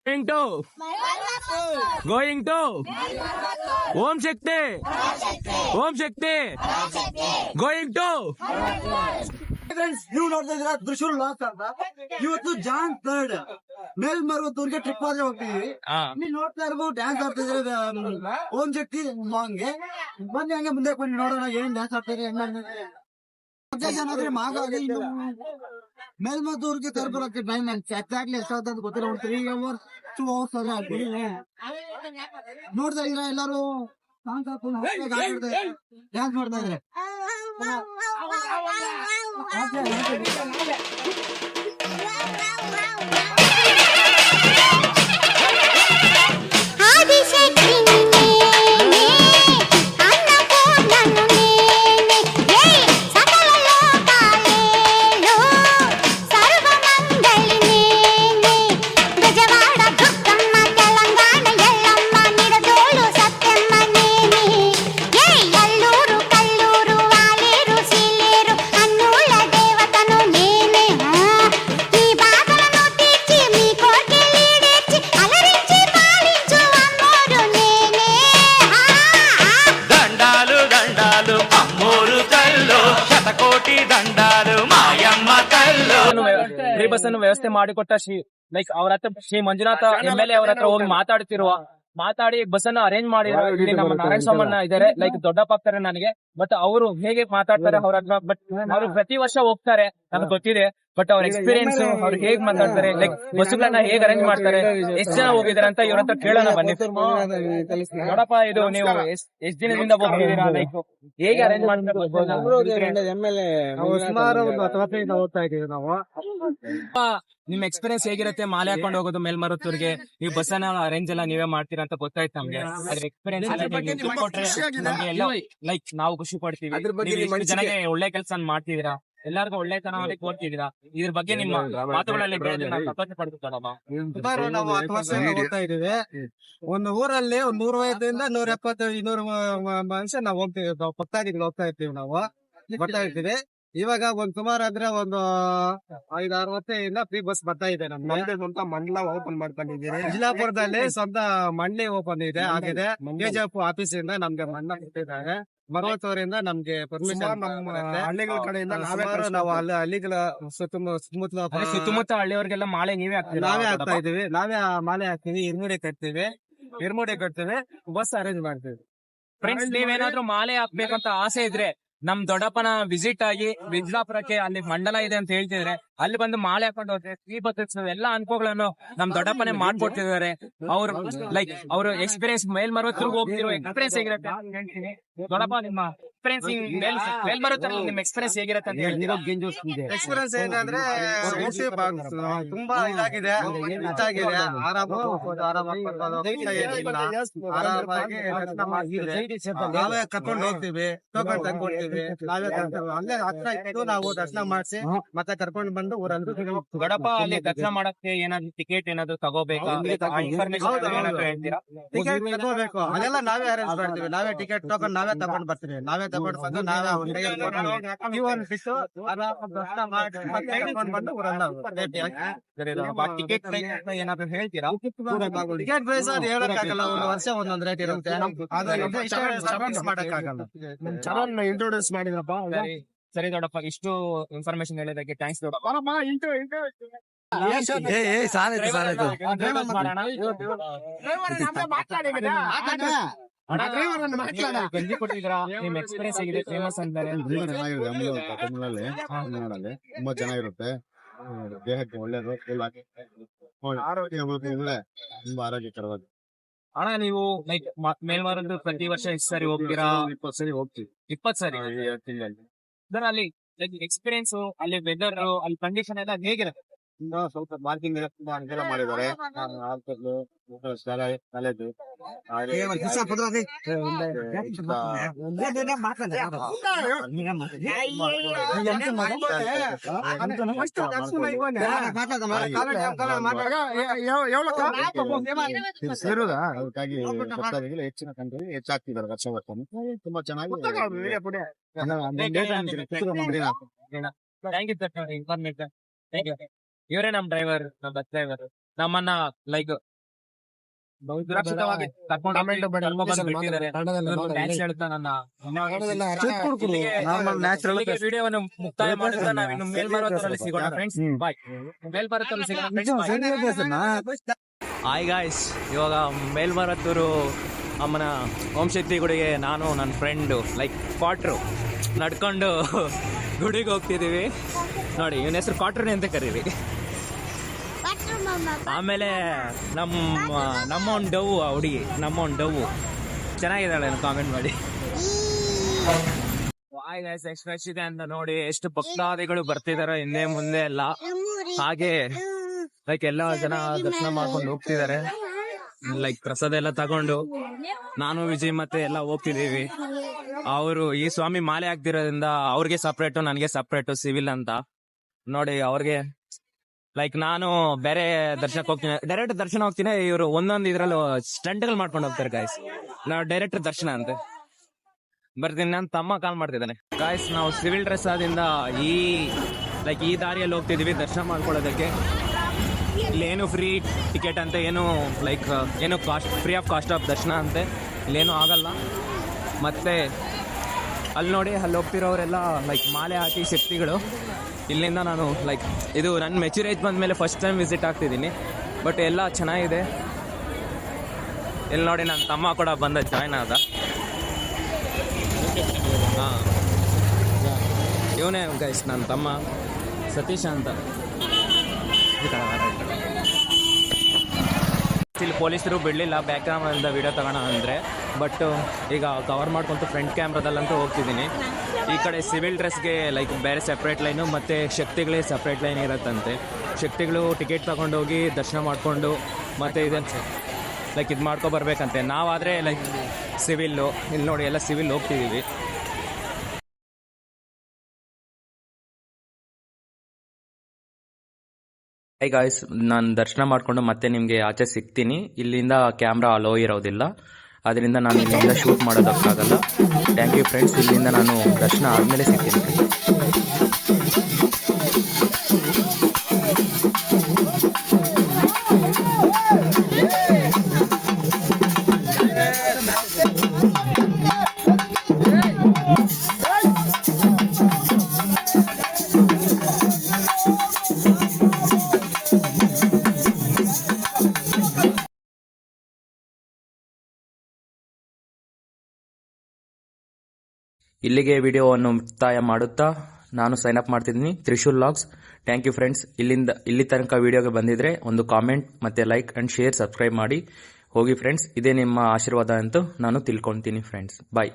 Going to going to Om Shakti going to ನೀವು ನೋಡ್ತಾ ಇದ್ರ ತ್ರಿಶೂಲ್ ಲಾಸ್ಟ್ ಅಂತ ಇವತ್ತು ಜಾನ್ ಥರ್ಡ್ ಮೇಲ್ಮರುವತ್ತೂರ್ಗೆ ಟ್ರಿಪ್ ಆದ್ರೆ ಹೋಗ್ತಿದೀವಿ. ನೀವು ನೋಡ್ತಾ ಇರ್ಬೋದು ಡ್ಯಾನ್ಸ್ ಆಡ್ತಾ ಇದ್ರೆ ಓಂ ಶಕ್ತಿ ಸಾಂಗ್ಗೆ ಬನ್ನಿ, ಹಂಗೆ ಮುಂದೆ ಬನ್ನಿ ನೋಡೋಣ ಏನ್ ಡ್ಯಾನ್ಸ್ ಆಡ್ತಾರೆ. ಹಾಗಾಗಿ ಮೇಲ್ಮದ್ದೂರ್ಗೆ ತರ್ಬರಕ್ಕೆ ಟೈಮ್ ಎಕ್ಸಾಕ್ಟ್ಲಿ ಎಷ್ಟಾಗ್ತದೆ ಗೊತ್ತಿಲ್ಲ, ಒಂದು 3 hours 2 hours ನೋಡ್ತಾ ಇದ್ರ ಎಲ್ಲಾರು ಡ್ಯಾನ್ಸ್ ಮಾಡ್ತಾ ಇದ್ರೆ ಫ್ರೀ ಬಸ್ ಅನ್ನು ವ್ಯವಸ್ಥೆ ಮಾಡಿಕೊಟ್ಟ ಲೈಕ್ ಅವ್ರ ಹತ್ರ ಶ್ರೀ ಮಂಜುನಾಥ MLA ಅವ್ರ ಹತ್ರ ಹೋಗಿ ಮಾತಾಡಿ ಬಸ್ ಅನ್ನು ಅರೇಂಜ್ ಮಾಡಿರೋ ಇಲ್ಲಿ ನಮ್ಮ ನಾರಾಯಣ ಸ್ವಾಮಣ್ಣ ಇದಾರೆ, ಲೈಕ್ ದೊಡ್ಡಪ್ಪ ಆಗ್ತಾರೆ ನನಗೆ. ಬಟ್ ಅವರು ಹೇಗೆ ಮಾತಾಡ್ತಾರೆ ಅವ್ರ ಹತ್ರ, ಬಟ್ ಅವರು ಪ್ರತಿ ವರ್ಷ ಹೋಗ್ತಾರೆ ನನಗೆ ಗೊತ್ತಿದೆ. ಬಟ್ ಅವ್ರ ಎಕ್ಸ್ಪೀರಿಯನ್ಸ್ ಅವ್ರು ಹೇಗ್ ಮಾತಾಡ್ತಾರೆ, ಲೈಕ್ ಬಸ್ಗಳನ್ನ ಹೇಗ್ ಅರೇಂಜ್ ಮಾಡ್ತಾರೆ, ಎಷ್ಟ್ ಜನ ಹೋಗಿದಾರೆ ಅಂತ ಇವ್ರ ಹತ್ರ ಕೇಳೋಣ ಬನ್ನಿ. ನೋಡಪ್ಪ, ಇದು ನೀವು ಎಷ್ಟ್ ದಿನದಿಂದ ಹೋಗ್ತಿದ್ದೀರಾ, ಲೈಕ್ ಹೇಗೆ ಅರೇಂಜ್ ಮಾಡ್ತಾರೆ? ಸುಮಾರು ಒಂದು 10 ವರ್ಷದಿಂದ ಹೋಗ್ತಾ ಇದ್ದೀವಿ ನಾವು. ನಿಮ್ ಎಕ್ಸ್ಪೀರಿಯನ್ಸ್ ಹೇಗಿರುತ್ತೆ ಮಾಲೆ ಹಾಕೊಂಡು ಹೋಗೋದು ಮೇಲ್ಮರುತ್ತೂರ್ಗೆ? ನೀವು ಬಸ್ ಅನ್ನ ಅರೇಂಜ್ ಎಲ್ಲ ನೀವೇ ಮಾಡ್ತೀರಾ ಅಂತ ಗೊತ್ತಾಯ್ತು ನಮ್ಗೆ. ಅದ್ರ ಎಕ್ಸ್ಪೀರಿಯನ್ಸ್ ಲೈಕ್ ನಾವು ಖುಷಿ ಪಡ್ತೀವಿ. ಜನಕ್ಕೆ ಒಳ್ಳೆ ಕೆಲಸ ಮಾಡ್ತಿದೀರಾ, ಎಲ್ಲಾರ್ಗು ಒಳ್ಳೆತನವಾಗಿ ಕೊಡ್ತಿದೀರಾ. ಇದ್ರ ಬಗ್ಗೆ ನಿಮ್ಮ ಮಾತುಗಳಲ್ಲಿ ಸುಮಾರು ನಾವು 10 ವರ್ಷದಿಂದ ಹೋಗ್ತಾ ಇದೀವಿ. ಒಂದು ಊರಲ್ಲಿ 150 170 200 ಮನುಷ್ಯ ನಾವು ಹೋಗ್ತೀವಿ, ಭಕ್ತಾದಿಗಳು ಹೋಗ್ತಾ ಇರ್ತೀವಿ, ನಾವು ಬರ್ತಾ ಇರ್ತೀವಿ. ಇವಾಗ ಒಂದ್ ಸುಮಾರು ಅಂದ್ರೆ ಒಂದು 5-6 ವರ್ಷದಿಂದ ಫ್ರೀ ಬಸ್ ಬರ್ತಾ ಇದೆ. ನಮ್ಗೆ ಸ್ವಂತ ಮಂಡಲ ಓಪನ್ ಮಾಡ್ಕೊಂಡಿದ್ದೀರಿ. ವಿಜಯಪುರದಲ್ಲಿ ಸ್ವಂತ ಮಂಡಳಿ ಓಪನ್ ಆಗಿದೆ. ಕೆಜಿಎಫ್ ಆಫೀಸ್ ಇಂದ ನಮ್ಗೆ ಮಣ್ಣ ಕೊಟ್ಟಿದ್ದಾರೆ. ಮರವತ್ತೂರಿಂದ ನಮ್ಗೆ ಪರ್ಮಿಷನ್, ಹಳ್ಳಿಗಳ ಕಡೆಯಿಂದ ನಾವು ಹಳ್ಳಿಗಳ ಸುತ್ತಮುತ್ತ ಹಳ್ಳಿಯವರಿಗೆಲ್ಲ ಮಾಲೆ ನಾವೇ ಹಾಕ್ತಾ ಇದೀವಿ. ನಾವೇ ಮಾಲೆ ಹಾಕ್ತೀವಿ, ಇರ್ಮುಡಿ ಕಟ್ತೀವಿ, ಬಸ್ ಅರೇಂಜ್ ಮಾಡ್ತೀವಿ. ಫ್ರೆಂಡ್ಸ್, ನೀವೇನಾದ್ರೂ ಮಾಲೆ ಹಾಕ್ಬೇಕಂತ ಆಸೆ ಇದ್ರೆ ನಮ್ ದೊಡ್ಡಪ್ಪನ ವಿಸಿಟ್ ಆಗಿ ವಿಜಯಪುರಕ್ಕೆ ಅಲ್ಲಿ ಮಂಡಲ ಇದೆ ಅಂತ ಹೇಳ್ತಿದ್ರೆ ಅಲ್ಲಿ ಬಂದು ಮಾಲೆ ಹಾಕೊಂಡು ಹೋದ್ರೆ ಫ್ರೀ ಬಸ್ ಎಲ್ಲಾ ಅನುಕೂಲಗಳನ್ನು ನಮ್ ದೊಡ್ಡಪ್ಪನೇ ಮಾಡ್ಕೊಡ್ತಿದ್ದಾರೆ. ಅವ್ರು ಲೈಕ್ ಅವ್ರ ಎಕ್ಸ್ಪೀರಿಯನ್ಸ್ ಮೇಲ್ಮರುವತ್ತೂರ್ಗೆ ಹೋಗ್ತಿರೋ ಎಕ್ಸ್ಪೀರಿಯನ್ಸ್ ಹೇಗಿರುತ್ತೆ ದೊಡ್ಡಪ್ಪ? ನಿಮ್ಮ ಮೇಲ್ಮರುವತ್ತೂರಲ್ಲಿ ನಿಮ್ ಎಕ್ಸ್ಪೀರಿಯನ್ಸ್ ಹೇಗಿರುತ್ತೆ ಅಂತ ಹೇಳ್ತೀರಾ? ಎಕ್ಸ್ಪೀರಿಯನ್ಸ್ ಏನಂದ್ರೆ ತುಂಬಾ ಇದಾಗಿದೆ, ನಾವೇ ಕರ್ಕೊಂಡು ಹೋಗ್ತೀವಿ, ಟೋಕನ್ ತಗೊಂಡ್ತೀವಿ, ನಾವೇ ಅಲ್ಲೇ ಹತ್ರ ಇತ್ತು, ನಾವು ದರ್ಶನ ಮಾಡಿಸಿ ಮತ್ತೆ ಕರ್ಕೊಂಡು ಬಂದು ಊರಂದು ದೊಡ್ಡಪ್ಪ ಅಲ್ಲಿ ದರ್ಶನ ಮಾಡಕ್ಕೆ ಏನಾದ್ರು ಟಿಕೆಟ್ ಏನಾದ್ರು ತಗೋಬೇಕು? ಟಿಕೆಟ್ ತಗೋಬೇಕು, ಅದೆಲ್ಲ ನಾವೇ ಅರೇಂಜ್ ಮಾಡ್ತೀವಿ. ನಾವೇ ಟಿಕೆಟ್ ಟೋಕನ್ ನಾವೇ ತಗೊಂಡ್ ಬರ್ತೀವಿ. ನಾವೇ ತಗೊಂಡ್ ಬಂದು ನಾವೇ ದರ್ಶನ ಮಾಡಿ ಬಂದು ಟಿಕೆಟ್ ಏನಾದ್ರು ಹೇಳ್ತೀರಾ? ಟಿಕೆಟ್ ಪ್ರೈಸ್ ಅದು ಹೇಳಕ್ಕಾಗಲ್ಲ, ಒಂದು ವರ್ಷ ಒಂದೊಂದ್ ರೇಟ್ ಇರುತ್ತೆ. ಇಂಟ್ರೊಡ್ಯೂಸ್ ಮಾಡಿದ್ರಪ್ಪ. ಸರಿ ದೊಡ್ಡಪ್ಪ, ಇಷ್ಟು ಇನ್ಫಾರ್ಮೇಶನ್ ಹೇಳಿದಕ್ಕೆ ಥ್ಯಾಂಕ್ಸ್ ದೊಡ್ಡಪ್ಪ. ಗಂಜಿ ಕೊಟ್ಟಿದ್ದೀರಾ, ನಿಮ್ ಎಕ್ಸ್ಪೀರಿಯನ್ಸ್ ಹೇಗಿದೆ? ಫೇಮಸ್ ಅಂತಾರೆ. ತುಂಬಾ ಚೆನ್ನಾಗಿರುತ್ತೆ, ದೇಹಕ್ಕೆ ಒಳ್ಳೇದು, ತುಂಬಾ ಆರೋಗ್ಯಕರವಾಗಿ. ಅಣ್ಣ, ನೀವು ಲೈಕ್ ಮೇಲ್ಮರುವತ್ತೂರು ಪ್ರತಿ ವರ್ಷ ಎಷ್ಟು ಸರಿ ಹೋಗ್ತೀರಾ? 20 ಸರಿ ಹೋಗ್ತೀವಿ. 20 ಸರಿ ಸರ್. ಅಲ್ಲಿ ಲೈಕ್ ಎಕ್ಸ್ಪೀರಿಯನ್ಸ್, ಅಲ್ಲಿ ವೆದರ್, ಅಲ್ಲಿ ಕಂಡೀಷನ್ ಎಲ್ಲ ಹೇಗಿರುತ್ತೆ? ಸ್ವಲ್ಪ ಪಾರ್ಕಿಂಗ್ ತುಂಬಾ ಅನುಕೂಲ ಮಾಡಿದ್ದಾರೆ. ಹಾಸ್ಪಿಟ್ಲು, ಕಾಲೇಜು, ಅದಕ್ಕಾಗಿ ಭಕ್ತಾದಿಗಳು ಹೆಚ್ಚಿನ ಸಂಖ್ಯೆಯಲ್ಲಿ ಹೆಚ್ಚಾಗ್ತಿದ್ದಾರೆ ವರ್ಷ ವರ್ಷ. ತುಂಬಾ ಚೆನ್ನಾಗಿ ಇನ್ಫಾರ್ಮೇಶನ್. ಇವರೇ ನಮ್ ಡ್ರೈವರ್, ನಮ್ ಬಸ್ ಡ್ರೈವರ್. ನಮ್ಮನ್ನ ಲೈಕ್ ಸುರಕ್ಷಿತವಾಗಿ ಕರ್ಕೊಂಡು ಬಿಟ್ಟಿದ್ದಾರೆ. ಥ್ಯಾಂಕ್ಸ್ ಹೇಳ್ತಾ ನನ್ನ ವಿಡಿಯೋವನ್ನು ಮುಕ್ತಾಯ ಮಾಡುತ್ತಾ ನಾವಿನ್ನು ಮೇಲ್ಮರತ್ತಲ್ಲಿ ಸಿಗೋಣ ಫ್ರೆಂಡ್ಸ್. ಬಾಯ್. ಮೇಲ್ಮರತ್ತಲ್ಲಿ ಸಿಗೋಣ ಫ್ರೆಂಡ್ಸ್. ಹಾಯ್ ಗಾಯ್ಸ್, ಇವಾಗ ಮೇಲ್ಮರತ್ತೂರು ಅಮ್ಮನ ಓಂ ಶಕ್ತಿ ಗುಡಿಗೆ ನಾನು ನನ್ನ ಫ್ರೆಂಡು ಲೈಕ್ ಕ್ವಾಟ್ರು ನಡ್ಕೊಂಡು ಗುಡಿಗೆ ಹೋಗ್ತಿದ್ದೀವಿ. ನೋಡಿ, ಇವನ ಹೆಸರು ಕ್ವಾಟ್ರನೇ ಅಂತ ಕರೀರಿ. ಆಮೇಲೆ ನಮ್ಮ ಒಂದು ಡವ್ ಹುಡುಗಿ, ನಮ್ಮ ಒಂದು ಡವ್ ಚೆನ್ನಾಗಿದ್ದಾಳೆ, ಕಾಮೆಂಟ್ ಮಾಡಿ. ವಾಯ್ ಗೈಸ್, ಎಷ್ಟು ರಶ್ ಇದೆ ಅಂತ ನೋಡಿ. ಎಷ್ಟು ಭಕ್ತಾದಿಗಳು ಬರ್ತಿದಾರೆ ಹಿಂದೆ ಮುಂದೆ ಎಲ್ಲ. ಹಾಗೆ ಲೈಕ್ ಎಲ್ಲ ಜನ ದರ್ಶನ ಮಾಡ್ಕೊಂಡು ಹೋಗ್ತಿದ್ದಾರೆ. ಲೈಕ್ ಪ್ರಸಾದ ಎಲ್ಲ ತಗೊಂಡು ನಾನು ವಿಜಯ್ ಮತ್ತೆ ಎಲ್ಲ ಹೋಗ್ತಿದೀವಿ. ಅವರು ಈ ಸ್ವಾಮಿ ಮಾಲೆ ಹಾಕ್ತಿರೋದ್ರಿಂದ ಅವ್ರಿಗೆ ಸಪ್ರೇಟು, ನನಗೆ ಸಪ್ರೇಟು ಸಿವಿಲ್ ಅಂತ ನೋಡಿ. ಅವ್ರಿಗೆ ಲೈಕ್ ನಾನು ಬೇರೆ ದರ್ಶನಕ್ಕೆ ಹೋಗ್ತೀನಿ, ಡೈರೆಕ್ಟ್ ದರ್ಶನ ಹೋಗ್ತೀನಿ. ಇವರು ಒಂದೊಂದು ಇದ್ರಲ್ಲೂ ಸ್ಟಂಟ್ಗಳು ಮಾಡ್ಕೊಂಡು ಹೋಗ್ತಾರೆ ಗಾಯ್ಸ್. ನಾವು ಡೈರೆಕ್ಟ್ ದರ್ಶನ ಅಂತ ಬರ್ತೀನಿ. ನನ್ನ ತಮ್ಮ ಕಾಲ್ ಮಾಡ್ತಿದ್ದಾನೆ ಗಾಯ್ಸ್. ನಾವು ಸಿವಿಲ್ ಡ್ರೆಸ್ ಆದಿಂದ ಈ ದಾರಿಯಲ್ಲಿ ಹೋಗ್ತಿದೀವಿ ದರ್ಶನ ಮಾಡ್ಕೊಳ್ಳೋದಕ್ಕೆ. ಇಲ್ಲೇನು ಫ್ರೀ ಟಿಕೆಟ್ ಅಂತ ಏನು ಏನು cost, free of cost of ದರ್ಶನ ಅಂತೆ. ಇಲ್ಲೇನು ಆಗಲ್ಲ. ಮತ್ತೆ ಅಲ್ಲಿ ನೋಡಿ, ಅಲ್ಲಿ ಹೋಗ್ತಿರೋರೆಲ್ಲ ಮಾಲೆ ಹಾಕಿ ಶಕ್ತಿಗಳು. ಇಲ್ಲಿಂದ ನಾನು ಇದು ನನ್ನ ಮೆಚೂರ್ ಏಜ್ ಬಂದಮೇಲೆ ಫಸ್ಟ್ ಟೈಮ್ ವಿಸಿಟ್ ಆಗ್ತಿದ್ದೀನಿ. ಬಟ್ ಎಲ್ಲ ಚೆನ್ನಾಗಿದೆ. ಇಲ್ಲಿ ನೋಡಿ, ನನ್ನ ತಮ್ಮ ಕೂಡ ಬಂದ ಜಾಯ್ನ್ ಆದ. ಹಾಂ, ಇವನೇ ಗೈಸ್ ನನ್ನ ತಮ್ಮ ಸತೀಶ ಅಂತ. ಇಲ್ಲಿ ಪೊಲೀಸರು ಬಿಡಲಿಲ್ಲ ಬ್ಯಾಕ್ ಕ್ಯಾಮ್ರಾದಿಂದ ವಿಡಿಯೋ ತಗೋಣ ಅಂದರೆ. ಬಟ್ ಈಗ ಕವರ್ ಮಾಡ್ಕೊಂತು ಫ್ರಂಟ್ ಕ್ಯಾಮ್ರಾದಲ್ಲಂತೂ ಹೋಗ್ತಿದ್ದೀನಿ. ಈ ಕಡೆ ಸಿವಿಲ್ ಡ್ರೆಸ್ಗೆ ಬೇರೆ ಸಪ್ರೇಟ್ ಲೈನು, ಮತ್ತು ಶಕ್ತಿಗಳೇ ಸಪ್ರೇಟ್ ಲೈನ್ ಇರುತ್ತಂತೆ. ಶಕ್ತಿಗಳು ಟಿಕೆಟ್ ತಗೊಂಡೋಗಿ ದರ್ಶನ ಮಾಡಿಕೊಂಡು ಮತ್ತು ಇದನ್ನು ಇದು ಮಾಡ್ಕೊಬರ್ಬೇಕಂತೆ. ನಾವಾದರೆ ಸಿವಿಲ್ಲು. ಇಲ್ಲಿ ನೋಡಿ, ಎಲ್ಲ ಸಿವಿಲ್ ಹೋಗ್ತಿದ್ದೀವಿ. ಹೈ ಗಾಯ್ಸ್, ನಾನು ದರ್ಶನ ಮಾಡಿಕೊಂಡು ಮತ್ತೆ ನಿಮಗೆ ಆಚೆ ಸಿಗ್ತೀನಿ. ಇಲ್ಲಿಂದ ಕ್ಯಾಮ್ರಾ ಅಲೋ ಇರೋದಿಲ್ಲ, ಅದರಿಂದ ನಾನು ಇಲ್ಲಿಂದ ಶೂಟ್ ಮಾಡೋದಕ್ಕಾಗಲ್ಲ. Thank you friends. ಇಲ್ಲಿಂದ ನಾನು ದರ್ಶನ ಆದಮೇಲೆ ಸಿಗ್ತೀನಿ. ಇಲ್ಲಿಗೆ ವಿಡಿಯೋವನ್ನು ಮುಕ್ತಾಯ ಮಾಡುತ್ತಾ ನಾನು ಸೈನ್ ಅಪ್ ಮಾಡ್ತಿದ್ದೀನಿ. Trishul vlogs. Thank you friends. ಇಲ್ಲಿ ತನಕ ವಿಡಿಯೋಗೆ ಬಂದಿದ್ರೆ ಒಂದು ಕಾಮೆಂಟ್ ಮತ್ತು ಲೈಕ್ ಆ್ಯಂಡ್ ಶೇರ್, ಸಬ್ಸ್ಕ್ರೈಬ್ ಮಾಡಿ ಹೋಗಿ ಫ್ರೆಂಡ್ಸ್. ಇದೇ ನಿಮ್ಮ ಆಶೀರ್ವಾದ ಅಂತ ನಾನು ತಿಳ್ಕೊತೀನಿ ಫ್ರೆಂಡ್ಸ್. ಬಾಯ್.